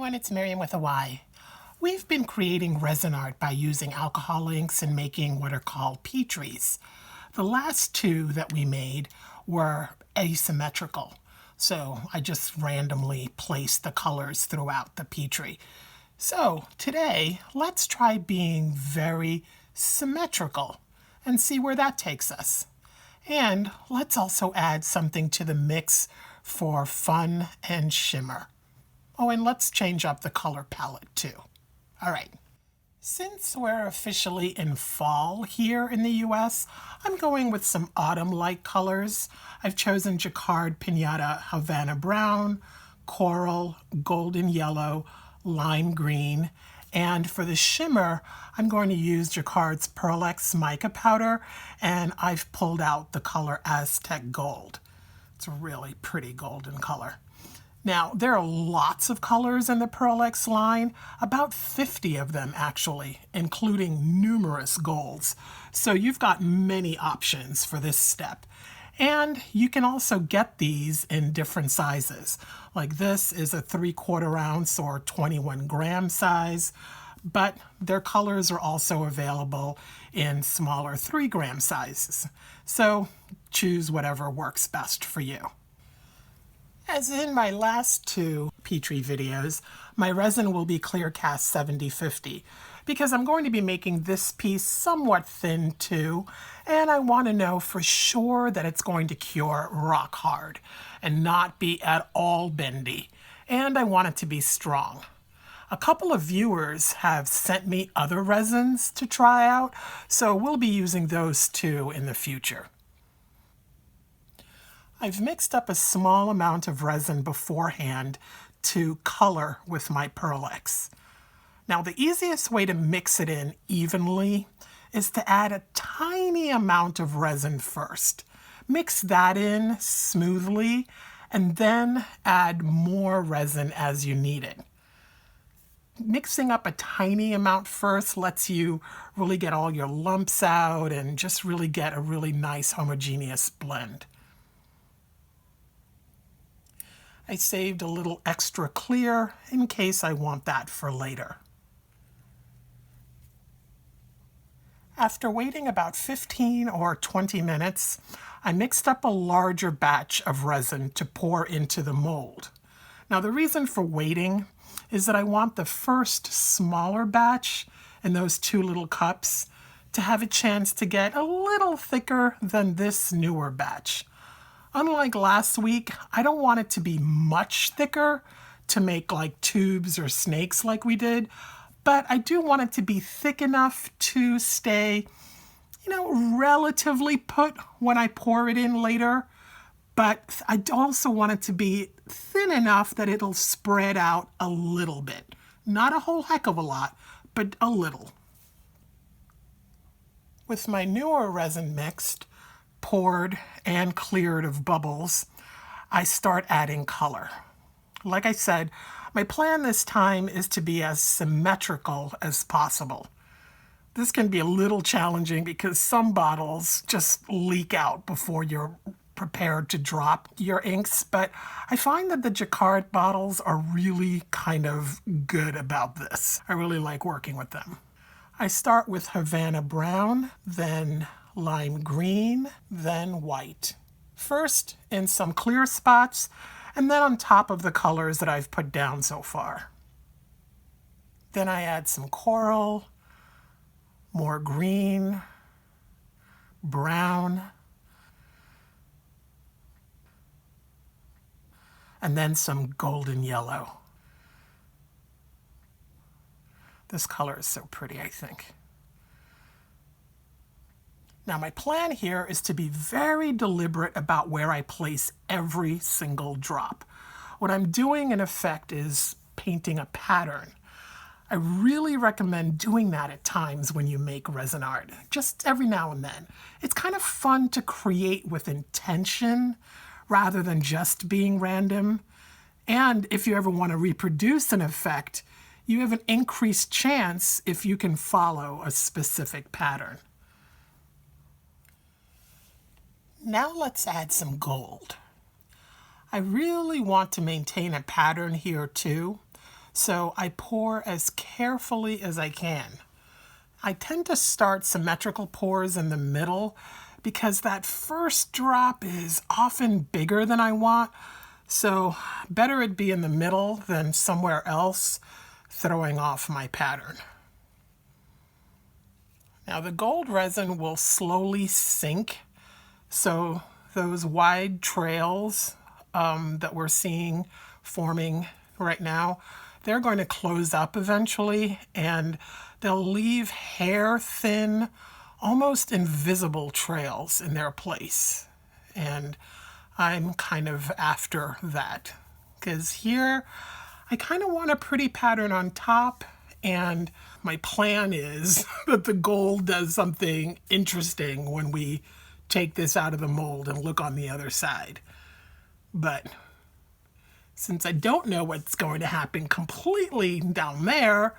everyone, it's Miriam with a Y. We've been creating resin art by using alcohol inks and making what are called Petries. The last two that we made were asymmetrical, so I just randomly placed the colors throughout the Petrie. So today, let's try being very symmetrical and see where that takes us. And let's also add something to the mix for fun and shimmer. Oh, and let's change up the color palette too. All right. Since we're officially in fall here in the US, I'm going with some autumn-like colors. I've chosen Jacquard Pinata Havana Brown, Coral, Golden Yellow, Lime Green, and for the shimmer, I'm going to use Jacquard's Pearl-Ex Mica Powder, and I've pulled out the color Aztec Gold. It's a really pretty golden color. Now, there are lots of colors in the Pearl-Ex line, about 50 of them actually, including numerous golds. So you've got many options for this step. And you can also get these in different sizes. Like this is a 3/4 ounce or 21 gram size, but their colors are also available in smaller 3-gram sizes. So choose whatever works best for you. As in my last two Petrie videos, my resin will be Clearcast 7050 because I'm going to be making this piece somewhat thin too, and I want to know for sure that it's going to cure rock hard and not be at all bendy, and I want it to be strong. A couple of viewers have sent me other resins to try out, so we'll be using those too in the future. I've mixed up a small amount of resin beforehand to color with my Pearl-Ex. Now, the easiest way to mix it in evenly is to add a tiny amount of resin first. Mix that in smoothly and then add more resin as you need it. Mixing up a tiny amount first lets you really get all your lumps out and just really get a really nice homogeneous blend. I saved a little extra clear in case I want that for later. After waiting about 15 or 20 minutes, I mixed up a larger batch of resin to pour into the mold. Now the reason for waiting is that I want the first smaller batch in those 2 little cups to have a chance to get a little thicker than this newer batch. Unlike last week, I don't want it to be much thicker to make like tubes or snakes like we did, but I do want it to be thick enough to stay, relatively put when I pour it in later. But I also want it to be thin enough that it'll spread out a little bit. Not a whole heck of a lot, but a little. With my newer resin mixed, poured, and cleared of bubbles, I start adding color. Like I said, my plan this time is to be as symmetrical as possible. This can be a little challenging because some bottles just leak out before you're prepared to drop your inks, but I find that the Jacquard bottles are really kind of good about this. I really like working with them. I start with Havana Brown, then Lime Green, then white. First in some clear spots, and then on top of the colors that I've put down so far. Then I add some coral, more green, brown, and then some golden yellow. This color is so pretty, I think. Now my plan here is to be very deliberate about where I place every single drop. What I'm doing in effect is painting a pattern. I really recommend doing that at times when you make resin art, just every now and then. It's kind of fun to create with intention rather than just being random. And if you ever want to reproduce an effect, you have an increased chance if you can follow a specific pattern. Now let's add some gold. I really want to maintain a pattern here too, So I pour as carefully as I can. I tend to start symmetrical pours in the middle because that first drop is often bigger than I want. So better it be in the middle than somewhere else, throwing off my pattern. Now the gold resin will slowly sink, so those wide trails that we're seeing forming right now, they're going to close up eventually, and they'll leave hair-thin, almost invisible trails in their place. And I'm kind of after that, because here I kind of want a pretty pattern on top, and my plan is that the gold does something interesting when we take this out of the mold and look on the other side. But since I don't know what's going to happen completely down there,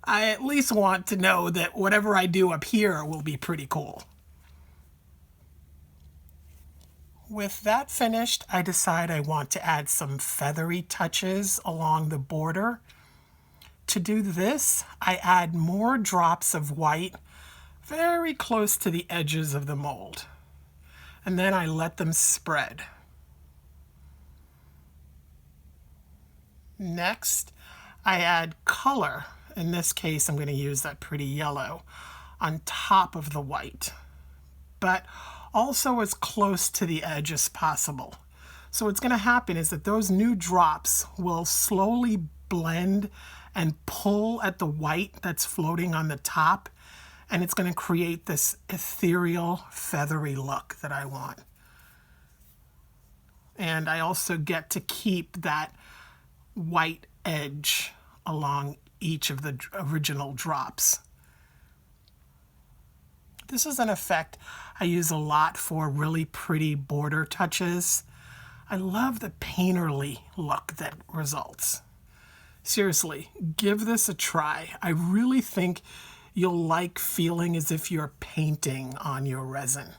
I at least want to know that whatever I do up here will be pretty cool. With that finished, I decide I want to add some feathery touches along the border. To do this, I add more drops of white very close to the edges of the mold, and then I let them spread. Next, I add color. In this case, I'm going to use that pretty yellow on top of the white, but also as close to the edge as possible. So what's going to happen is that those new drops will slowly blend and pull at the white that's floating on the top, and it's going to create this ethereal, feathery look that I want. And I also get to keep that white edge along each of the original drops. This is an effect I use a lot for really pretty border touches. I love the painterly look that results. Seriously, give this a try. I really think you'll like feeling as if you're painting on your resin.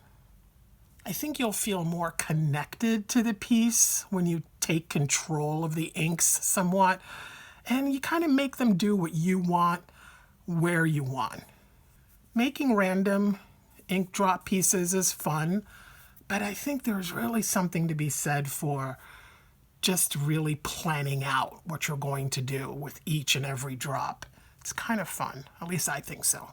I think you'll feel more connected to the piece when you take control of the inks somewhat, and you kind of make them do what you want, where you want. Making random ink drop pieces is fun, but I think there's really something to be said for just really planning out what you're going to do with each and every drop. It's kind of fun. At least I think so.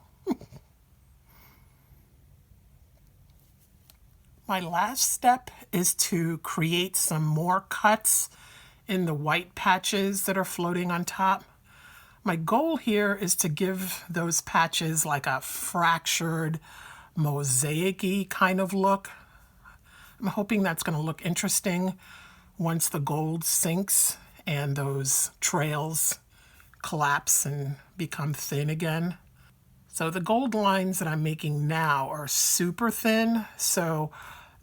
My last step is to create some more cuts in the white patches that are floating on top. My goal here is to give those patches like a fractured, mosaic-y kind of look. I'm hoping that's going to look interesting once the gold sinks and those trails collapse and become thin again. So the gold lines that I'm making now are super thin, so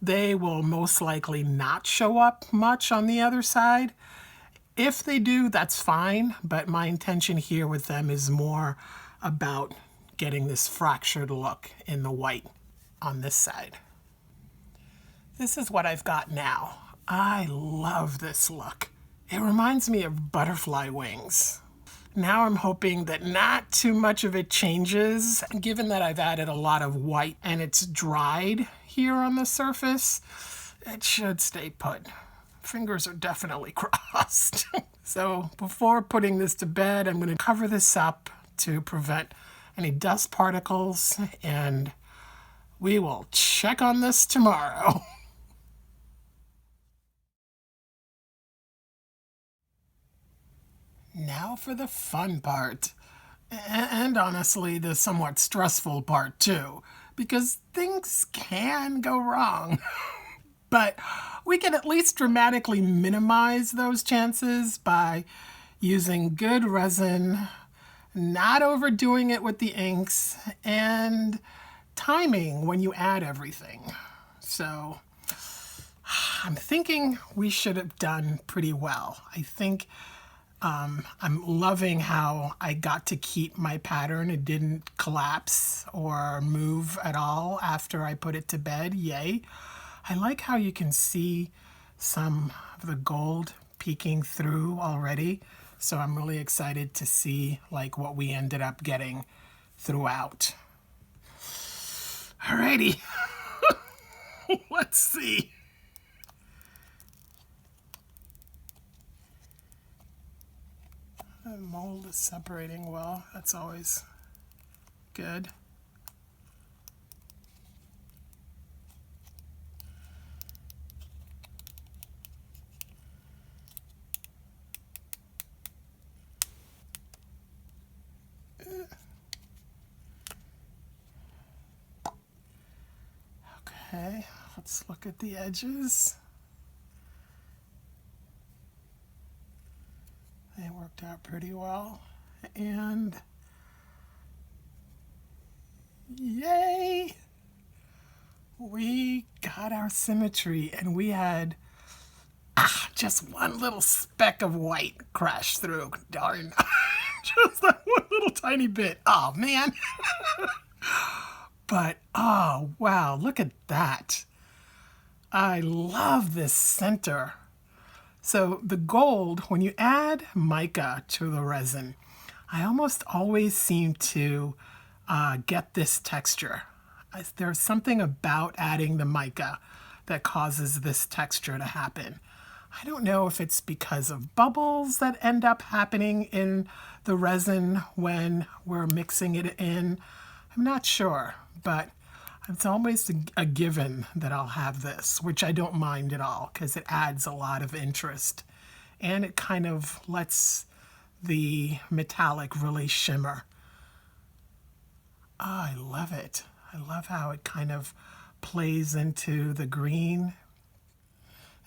they will most likely not show up much on the other side. If they do, that's fine, but my intention here with them is more about getting this fractured look in the white on this side. This is what I've got now. I love this look. It reminds me of butterfly wings. Now I'm hoping that not too much of it changes, given that I've added a lot of white and it's dried here on the surface. It should stay put. Fingers are definitely crossed. So before putting this to bed, I'm going to cover this up to prevent any dust particles, and we will check on this tomorrow. Now for the fun part. And honestly, the somewhat stressful part too, because things can go wrong. But we can at least dramatically minimize those chances by using good resin, not overdoing it with the inks, and timing when you add everything. So I'm thinking we should have done pretty well. I think I'm loving how I got to keep my pattern. It didn't collapse or move at all after I put it to bed. Yay. I like how you can see some of the gold peeking through already. So I'm really excited to see like what we ended up getting throughout. Alrighty, let's see. The mold is separating well. That's always good. Okay, let's look at the edges. They worked out pretty well. And yay! We got our symmetry, and we had just one little speck of white crash through. Darn. Just that one little tiny bit. Oh, man. But, oh, wow, look at that. I love this center. So the gold, when you add mica to the resin, I almost always seem to get this texture. There's something about adding the mica that causes this texture to happen. I don't know if it's because of bubbles that end up happening in the resin when we're mixing it in. I'm not sure, but it's always a given that I'll have this, which I don't mind at all because it adds a lot of interest and it kind of lets the metallic really shimmer. Oh, I love it. I love how it kind of plays into the green.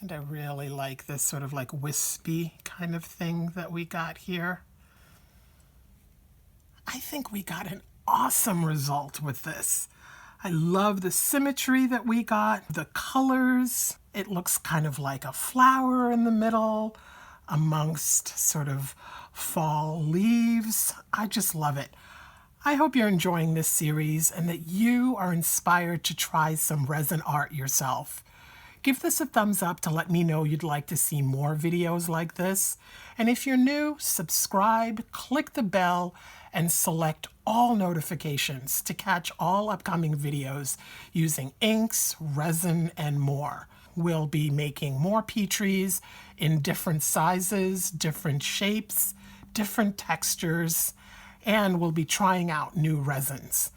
And I really like this sort of like wispy kind of thing that we got here. I think we got an awesome result with this. I love the symmetry that we got, the colors. It looks kind of like a flower in the middle amongst sort of fall leaves. I just love it. I hope you're enjoying this series and that you are inspired to try some resin art yourself. Give this a thumbs up to let me know you'd like to see more videos like this. And if you're new, subscribe, click the bell, and select all notifications to catch all upcoming videos using inks, resin, and more. We'll be making more Petries in different sizes, different shapes, different textures, and we'll be trying out new resins.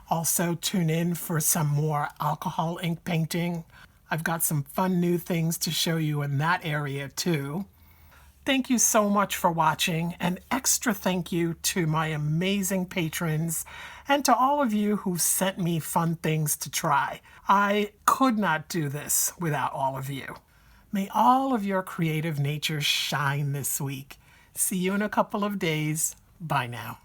Also, tune in for some more alcohol ink painting. I've got some fun new things to show you in that area too. Thank you so much for watching. An extra thank you to my amazing patrons and to all of you who sent me fun things to try. I could not do this without all of you. May all of your creative nature shine this week. See you in a couple of days. Bye now.